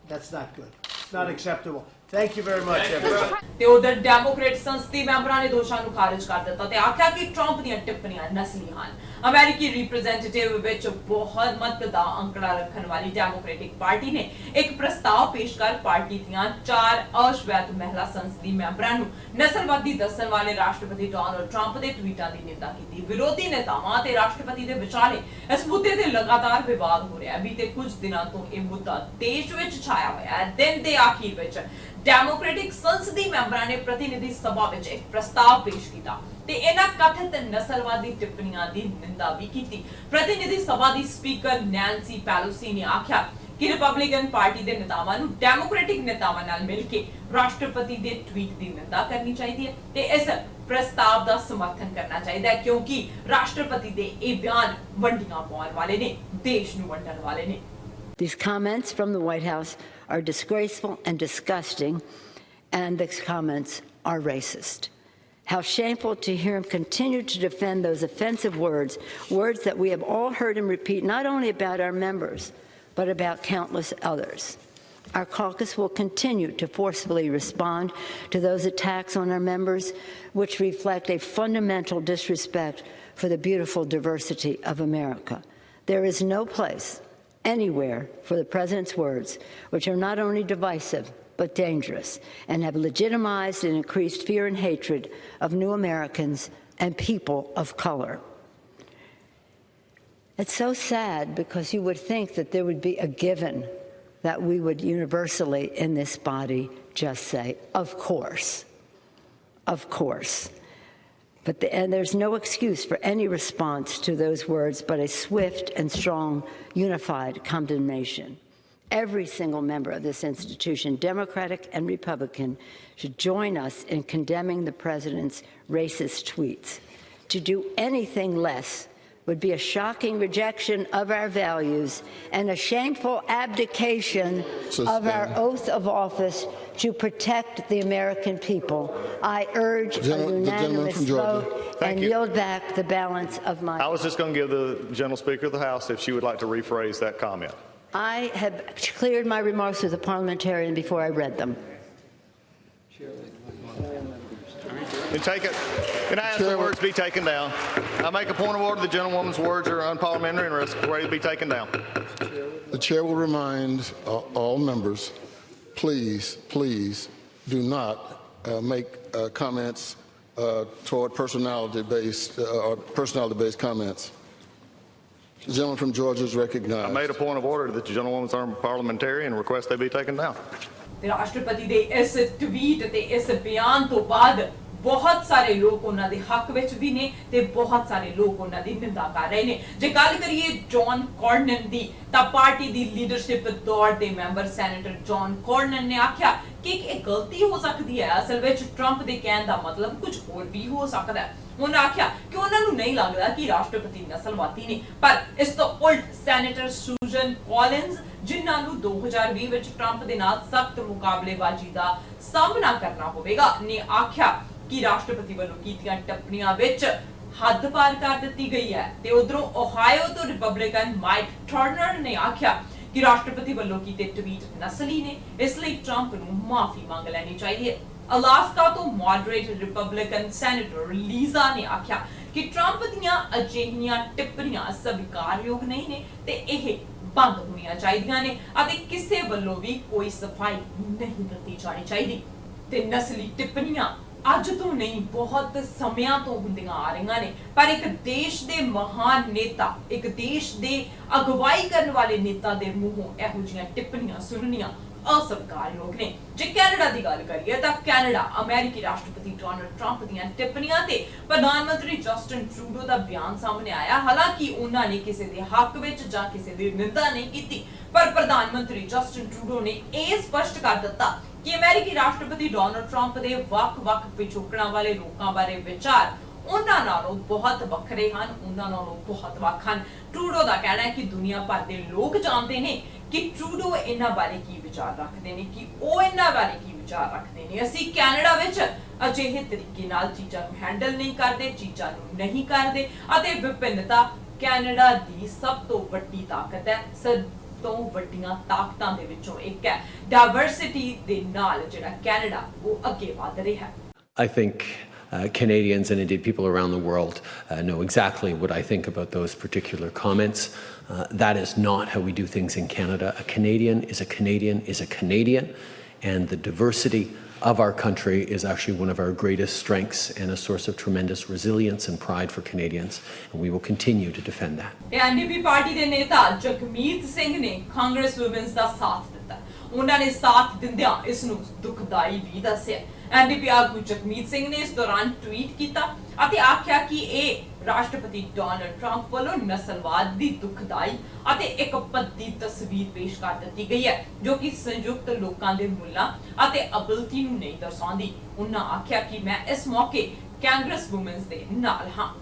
that's not good. It's not acceptable. Thank you very much, everybody. ਤੇ ਉਧਰ Democrat ਸੰਸਦੀ ਮੈਂਬਰਾਂ ਨੇ ਦੋਸ਼ਾਂ ਨੂੰ ਖਾਰਜ ਕਰ ਦਿੱਤਾ ਤੇ ਆਖਿਆ ਕਿ ਟਰੰਪ ਦੀਆਂ ਟਿੱਪਣੀਆਂ ਨਸਲੀ ਹਨ। ਅਮਰੀਕੀ ਰਿਪਰੈਜ਼ੈਂਟੇਟਿਵ ਵਿੱਚ ਬਹੁਮਤ ਦਾ ਅੰਕੜਾ ਰੱਖਣ ਵਾਲੀ ਡੈਮੋਕ੍ਰੈਟਿਕ ਪਾਰਟੀ ਨੇ ਇੱਕ ਪ੍ਰਸਤਾਵ ਪੇਸ਼ ਕਰ ਪਾਰਟੀ ਦੀਆਂ 4 ਅਸ਼ਵੈਧ ਮਹਿਲਾ ਸੰਸਦੀ ਮੈਂਬਰਾਂ ਨੂੰ ਨਸਲਵਾਦੀ ਦੱਸਣ ਵਾਲੇ ਰਾਸ਼ਟਰਪਤੀ ਡੋਨਾਲਡ ਟਰੰਪ ਦੇ ਟਵੀਟਾਂ ਦੀ ਨਿੰਦਾ ਕੀਤੀ। ਵਿਰੋਧੀ ਨੇਤਾਵਾਂ ਤੇ ਰਾਸ਼ਟਰਪਤੀ ਦੇ ਵਿਚਾਲੇ ਇਸ ਮੁੱਦੇ ਤੇ ਲਗਾਤਾਰ ਵਿਵਾਦ ਹੋ ਰਿਹਾ ਹੈ। ਬੀਤੇ ਕੁਝ ਦਿਨਾਂ ਤੋਂ ਇਹ ਮੁੱਦਾ ਦੇਸ਼ ਵਿੱਚ ਛਾਇਆ ਹੋਇਆ ਹੈ। ਦਿਨ ਦੇ ਆਖਿਰ ਵਿੱਚ ਡੈਮੋਕ੍ਰੈਟਿਕ ਸੰਸਦੀ ਮੈਂਬਰਾਂ ਨੇ ਪ੍ਰਤੀਨਿਧੀ ਸਭਾ ਵਿੱਚ ਇੱਕ ਪ੍ਰਸਤਾਵ ਪੇਸ਼ ਕੀਤਾ ਤੇ ਇਹਨਾਂ ਕਥਿਤ ਨਸਲਵਾਦੀ ਟਿੱਪਣੀਆਂ ਦੀ ਨਿੰਦਾ ਵੀ ਕੀਤੀ। ਪ੍ਰਤੀਨਿਧੀ ਸਭਾ ਦੀ ਸਪੀਕਰ ਨੈਂਸੀ ਪੈਲੋਸੀ ਨੇ ਆਖਿਆ ਕਿ ਰਿਪਬਲਿਕਨ ਪਾਰਟੀ ਦੇ ਨੇਤਾਵਾਂ ਨੂੰ ਡੈਮੋਕ੍ਰੈਟਿਕ ਨੇਤਾਵਾਂ ਨਾਲ ਮਿਲ ਕੇ ਰਾਸ਼ਟਰਪਤੀ ਦੇ ਟਵੀਟ ਦੀ ਨਿੰਦਾ ਕਰਨੀ ਚਾਹੀਦੀ ਹੈ ਤੇ ਇਸ ਪ੍ਰਸਤਾਵ ਦਾ ਸਮਰਥਨ ਕਰਨਾ ਚਾਹੀਦਾ ਹੈ ਕਿਉਂਕਿ ਰਾਸ਼ਟਰਪਤੀ ਦੇ ਇਹ ਬਿਆਨ ਵੰਡੀਆਂ ਪਾਉਣ ਵਾਲੇ ਨੇ, ਦੇਸ਼ ਨੂੰ ਵੰਡਣ ਵਾਲੇ ਨੇ। These comments from the White House are disgraceful and disgusting, and these comments are racist. How shameful to hear him continue to defend those offensive words, words that we have all heard him repeat not only about our members, but about countless others. Our caucus will continue to forcefully respond to those attacks on our members, which reflect a fundamental disrespect for the beautiful diversity of America. There is no place anywhere for the president's words, which are not only divisive but dangerous and have legitimized and increased fear and hatred of new Americans and people of color. It's so sad because you would think that there would be a given that we would universally in this body just say, of course, of course. And there's no excuse for any response to those words but a swift and strong, unified condemnation. Every single member of this institution, Democratic and Republican, should join us in condemning the president's racist tweets. To do anything less would be a shocking rejection of our values and a shameful abdication of our oath of office to protect the American people. I urge a unanimous vote and yield back the balance of my... I was just going to give the General Speaker of the House if she would like to rephrase that comment. I have cleared my remarks with the parliamentarian before I read them. And take it. Can I ask the words be taken down? I make a point of order. The gentlewoman's words are unparliamentary and ready to be taken down. The chair will remind all members, please do not make comments toward personality-based comments. The gentleman from Georgia is recognized. I made a point of order that the gentlewoman's unparliamentary and request they be taken down. ਤੇ ਰਾਸ਼ਟਰਪਤੀ ਦੇ ਇਸ tweet ਤੇ ਇਸ ਬਿਆਨ ਤੋਂ ਬਾਅਦ ਬਹੁਤ ਸਾਰੇ ਲੋਕ ਉਹਨਾਂ ਦੇ ਹੱਕ ਵਿੱਚ ਵੀ ਨੇ ਤੇ ਬਹੁਤ ਸਾਰੇ ਲੋਕ ਉਹਨਾਂ ਦੀ ਨਿੰਦਾ ਕਰ ਰਹੇ ਨੇ। ਜੇ ਗੱਲ ਕਰੀਏ ਜੌਨ ਕੌਰਨਨ ਦੀ ਤਾਂ ਪਾਰਟੀ ਦੀ ਲੀਡਰਸ਼ਿਪ ਦੌਰ ਦੇ ਮੈਂਬਰ ਸੈਨੇਟਰ ਜੌਨ ਕੌਰਨਨ ਨੇ ਆਖਿਆ ਕਿ ਇਹ ਗਲਤੀ ਹੋ ਸਕਦੀ ਹੈ। ਅਸਲ ਵਿੱਚ ਟਰੰਪ ਦੇ ਕਹਿਣ ਦਾ ਮਤਲਬ ਕੁਝ ਹੋਰ ਵੀ ਹੋ ਸਕਦਾ ਹੈ। ਉਹਨਾਂ ਆਖਿਆ ਕਿ ਉਹਨਾਂ ਨੂੰ ਨਹੀਂ ਲੱਗਦਾ ਕਿ ਰਾਸ਼ਟਰਪਤੀ ਨਸਲਵਾਦੀ ਨੇ, ਪਰ ਇਸ ਤੋਂ ਉਲਟ ਸੈਨੇਟਰ ਸੂਜ਼ਨ ਕੌਲਿਨਸ ਜਿਨ੍ਹਾਂ ਨੂੰ 2020 ਵਿੱਚ ਟਰੰਪ ਦੇ ਨਾਲ ਸਖਤ ਮੁਕਾਬਲੇਬਾਜ਼ੀ ਦਾ ਸਾਹਮਣਾ ਕਰਨਾ ਹੋਵੇਗਾ ਨੇ ਆਖਿਆ ਕਿ ਰਾਸ਼ਟਰਪਤੀ ਵੱਲੋਂ ਕੀਤੀਆਂ ਟਿੱਪਣੀਆਂ ਵਿੱਚ ਹੱਦ ਪਾਰ ਕਰ ਦਿੱਤੀ ਗਈ ਹੈ। ਤੇ ਉਧਰੋਂ ਓਹਾਇਓ ਤੋਂ ਰਿਪਬਲਿਕਨ ਮਾਈਕ ਟਰਨਰ ਨੇ ਆਖਿਆ ਕਿ ਰਾਸ਼ਟਰਪਤੀ ਵੱਲੋਂ ਕੀਤੇ ਟਵੀਟ ਨਸਲੀ ਨੇ, ਇਸ ਲਈ ਟਰੰਪ ਨੂੰ ਮਾਫੀ ਮੰਗ ਲੈਣੀ ਚਾਹੀਦੀ ਹੈ। ਅਲਾਸਕਾ ਤੋਂ ਮੋਡਰੇਟ ਰਿਪਬਲਿਕਨ ਸੈਨੇਟਰ ਲੀਜ਼ਾ ਨੇ ਆਖਿਆ ਕਿ ਟਰੰਪ ਦੀਆਂ ਅਜਿਹੀਆਂ ਟਿੱਪਣੀਆਂ ਸਵੀਕਾਰਯੋਗ ਨਹੀਂ ਨੇ ਤੇ ਇਹ ਬੰਦ ਹੋਣੀਆਂ ਚਾਹੀਦੀਆਂ ਨੇ ਅਤੇ ਕਿਸੇ ਵੱਲੋਂ ਵੀ ਕੋਈ ਸਫਾਈ ਨਹੀਂ ਦਿੱਤੀ ਜਾਣੀ ਚਾਹੀਦੀ। ਤੇ ਨਸਲੀ ਟਿੱਪਣੀਆਂ ਅੱਜ ਤੋਂ ਨਹੀਂ ਬਹੁਤ ਸਮਿਆਂ ਤੋਂ ਹੁੰਦੀਆਂ ਆ ਰਹੀਆਂ ਨੇ, ਪਰ ਇੱਕ ਦੇਸ਼ ਦੇ ਮਹਾਨ ਨੇਤਾ, ਇੱਕ ਦੇਸ਼ ਦੇ ਅਗਵਾਈ ਕਰਨ ਵਾਲੇ ਨੇਤਾ ਦੇ ਮੂੰਹੋਂ ਇਹੋ ਜਿਹੀਆਂ ਟਿੱਪਣੀਆਂ ਸੁਣਨੀਆਂ ਅਸਵੀਕਾਰਯੋਗ ਨੇ। ਜੇ ਕੈਨੇਡਾ ਦੀ ਗੱਲ ਕਰੀਏ ਤਾਂ ਕੈਨੇਡਾ ਅਮਰੀਕੀ ਰਾਸ਼ਟਰਪਤੀ ਡੋਨਾਲਡ ਟਰੰਪ ਦੀਆਂ ਟਿੱਪਣੀਆਂ ਤੇ ਪ੍ਰਧਾਨ ਮੰਤਰੀ ਜਸਟਿਨ ਟਰੂਡੋ ਦਾ ਬਿਆਨ ਸਾਹਮਣੇ ਆਇਆ। ਹਾਲਾਂਕਿ ਉਹਨਾਂ ਨੇ ਕਿਸੇ ਦੇ ਹੱਕ ਵਿੱਚ ਜਾਂ ਕਿਸੇ ਦੀ ਨਿੰਦਾ ਨਹੀਂ ਕੀਤੀ, ਪਰ ਪ੍ਰਧਾਨ ਮੰਤਰੀ ਜਸਟਿਨ ਟਰੂਡੋ ਨੇ ਇਹ ਸਪਸ਼ਟ ਕਰ ਦਿੱਤਾ ਕਿ ਅਮਰੀਕੀ ਰਾਸ਼ਟਰਪਤੀ ਡੋਨਾਲਡ ਟਰੰਪ ਦੇ ਵੱਖ-ਵੱਖ ਪਿਛੋਕੜਾਂ ਵਾਲੇ ਲੋਕਾਂ ਬਾਰੇ ਵਿਚਾਰ ਉਹਨਾਂ ਨਾਲੋਂ ਬਹੁਤ ਵੱਖਰੇ ਹਨ, ਉਹਨਾਂ ਨਾਲੋਂ ਬਹੁਤ ਵੱਖ ਹਨ। ਟਰੂਡੋ ਦਾ ਕਹਿਣਾ ਹੈ ਕਿ ਦੁਨੀਆ ਭਰ ਦੇ ਲੋਕ ਜਾਣਦੇ ਨੇ ਕਿ ਟਰੂਡੋ ਇਹਨਾਂ ਬਾਰੇ ਕੀ ਵਿਚਾਰ ਰੱਖਦੇ ਨੇ, ਕਿ ਉਹ ਇਹਨਾਂ ਬਾਰੇ ਕੀ ਵਿਚਾਰ ਰੱਖਦੇ ਨੇ। ਅਸੀਂ ਕੈਨੇਡਾ ਵਿੱਚ ਅਜਿਹੇ ਤਰੀਕੇ ਨਾਲ ਚੀਜ਼ਾਂ ਨੂੰ ਹੈਂਡਲ ਨਹੀਂ ਕਰਦੇ, ਚੀਜ਼ਾਂ ਨੂੰ ਨਹੀਂ ਕਰਦੇ ਅਤੇ ਵਿਭਿੰਨਤਾ ਕੈਨੇਡਾ ਦੀ ਸਭ ਤੋਂ ਵੱਡੀ ਤਾਕਤ ਹੈ, ਸਭ ਤੋਂ ਵੱਡੀਆਂ ਤਾਕਤਾਂ ਦੇ ਵਿੱਚੋਂ ਇੱਕ ਹੈ। ਡਾਇਵਰਸਿਟੀ ਦੇ ਨਾਲ ਜਿਹੜਾ ਕੈਨੇਡਾ ਉਹ ਅੱਗੇ ਵਧ ਰਿਹਾ ਹੈ। I think Canadians and indeed people around the world know exactly what I think about those particular comments. That is not how we do things in Canada. A Canadian is a Canadian is a Canadian, and the diversity of our country is actually one of our greatest strengths and a source of tremendous resilience and pride for Canadians, and we will continue to defend that. NDP party ਦੇ ਨੇਤਾ ਜਗਮੀਤ ਸਿੰਘ ਨੇ Congress women's ਦਾ ਸਾਥ ਦਿੱਤਾ। ਉਹਨਾਂ ਨੇ ਸਾਥ ਦਿੰਦਿਆਂ ਇਸ ਨੂੰ ਦੁਖਦਾਈ ਵੀ ਦੱਸਿਆ। NDP ਆਗੂ ਜਗਮੀਤ ਸਿੰਘ ਨੇ ਇਸ ਦੌਰਾਨ ਟਵੀਟ ਕੀਤਾ ਅਤੇ ਆਖਿਆ ਕਿ ਇਹ ਰਾਸ਼ਟਰਪਤੀ ਡੋਨਾਲਡ ਟਰੰਪ ਵੱਲੋਂ ਨਸਲਵਾਦ ਦੀ ਦੁਖਦਾਈ ਅਤੇ ਇੱਕ ਭੱਦੀ ਤਸਵੀਰ ਪੇਸ਼ ਕਰ ਦਿੱਤੀ ਗਈ ਹੈ, ਜੋ ਕਿ ਸੰਯੁਕਤ ਲੋਕਾਂ ਦੇ ਮੁੱਲਾਂ ਅਤੇ ਅਬਿਲਟੀ ਨੂੰ ਨਹੀਂ ਦਰਸਾਉਂਦੀ। ਉਹਨਾਂ ਆਖਿਆ ਕਿ ਮੈਂ ਇਸ ਮੌਕੇ ਕਾਂਗਰਸ ਵੂਮਨਸ ਦੇ ਨਾਲ ਹਾਂ।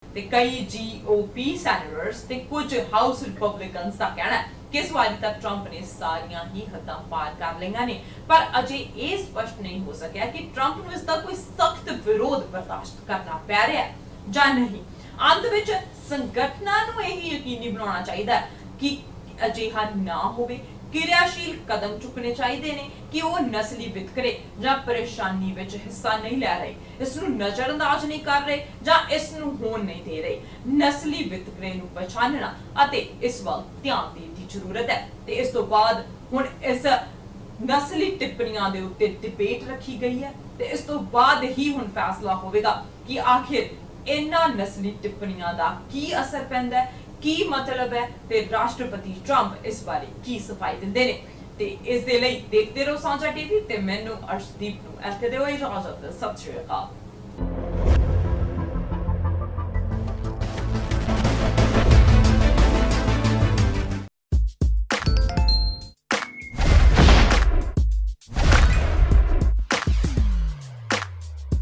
ਤੇ ਕਈ GOP ਸੈਨੇਟਰਸ ਤੇ ਕੁਝ ਹਾਊਸ ਰਿਪਬਲਿਕਨਸ ਦਾ ਕਹਿਣਾ ਹੈ ਕਿ ਇਸ ਵਾਰੀ ਤਾਂ ਟਰੰਪ ਨੇ ਸਾਰੀਆਂ ਹੀ ਹੱਦਾਂ ਪਾਰ ਕਰ ਲਈਆਂ ਨੇ, ਪਰ ਅਜੇ ਇਹ ਸਪਸ਼ਟ ਨਹੀਂ ਹੋ ਸਕਿਆ ਕਿ ਟਰੰਪ ਨੂੰ ਇਸ ਦਾ ਕੋਈ ਸਖਤ ਵਿਰੋਧ ਬਰਦਾਸ਼ਤ ਕਰਨਾ ਪੈ ਰਿਹਾ ਜਾਂ ਨਹੀਂ। ਅੰਤ ਵਿੱਚ ਸੰਗਠਨਾਂ ਨੂੰ ਇਹ ਯਕੀਨੀ ਬਣਾਉਣਾ ਚਾਹੀਦਾ ਕਿ ਅਜਿਹਾ ਨਾ ਹੋਵੇ। ਕਿਰਿਆਸ਼ੀਲ ਕਦਮ ਚੁੱਕਣੇ ਚਾਹੀਦੇ ਨੇ ਕਿ ਉਹ ਨਸਲੀ ਵਿਤਕਰੇ ਜਾਂ ਪਰੇਸ਼ਾਨੀ ਵਿੱਚ ਹਿੱਸਾ ਨਹੀਂ ਲੈ ਰਹੇ, ਇਸ ਨੂੰ ਨਜ਼ਰਅੰਦਾਜ਼ ਨਹੀਂ ਕਰ ਰਹੇ ਜਾਂ ਇਸ ਨੂੰ ਹੋਣ ਨਹੀਂ ਦੇ ਰਹੇ। ਨਸਲੀ ਵਿਤਕਰੇ ਨੂੰ ਪਛਾਣਨਾ ਅਤੇ ਇਸ ਵੱਲ ਧਿਆਨ ਦੇਣ ਦੀ ਜ਼ਰੂਰਤ ਹੈ। ਤੇ ਇਸ ਤੋਂ ਬਾਅਦ ਹੁਣ ਇਸ ਨਸਲੀ ਟਿੱਪਣੀਆਂ ਦੇ ਉੱਤੇ ਡਿਬੇਟ ਰੱਖੀ ਗਈ ਹੈ ਤੇ ਇਸ ਤੋਂ ਬਾਅਦ ਹੀ ਹੁਣ ਫੈਸਲਾ ਹੋਵੇਗਾ ਕਿ ਆਖਿਰ ਇਹਨਾਂ ਨਸਲੀ ਟਿੱਪਣੀਆਂ ਦਾ ਕੀ ਅਸਰ ਪੈਂਦਾ ਹੈ, ਕੀ ਮਤਲਬ ਹੈ ਤੇ ਰਾਸ਼ਟਰਪਤੀ ਟਰੰਪ ਇਸ ਬਾਰੇ ਕੀ ਸਫਾਈ ਦਿੰਦੇ ਨੇ। ਤੇ ਇਸ ਦੇ ਲਈ ਦੇਖਦੇ ਰਹੋ ਸਾਂਝਾ ਟੀਵੀ ਤੇ ਮੈਨੂੰ ਅਰਸ਼ਦੀਪ ਨੂੰ ਇੱਥੇ ਦਿਓ ਇਜਾਜ਼ਤ। ਸਤਿ ਸ਼੍ਰੀ ਅਕਾਲ।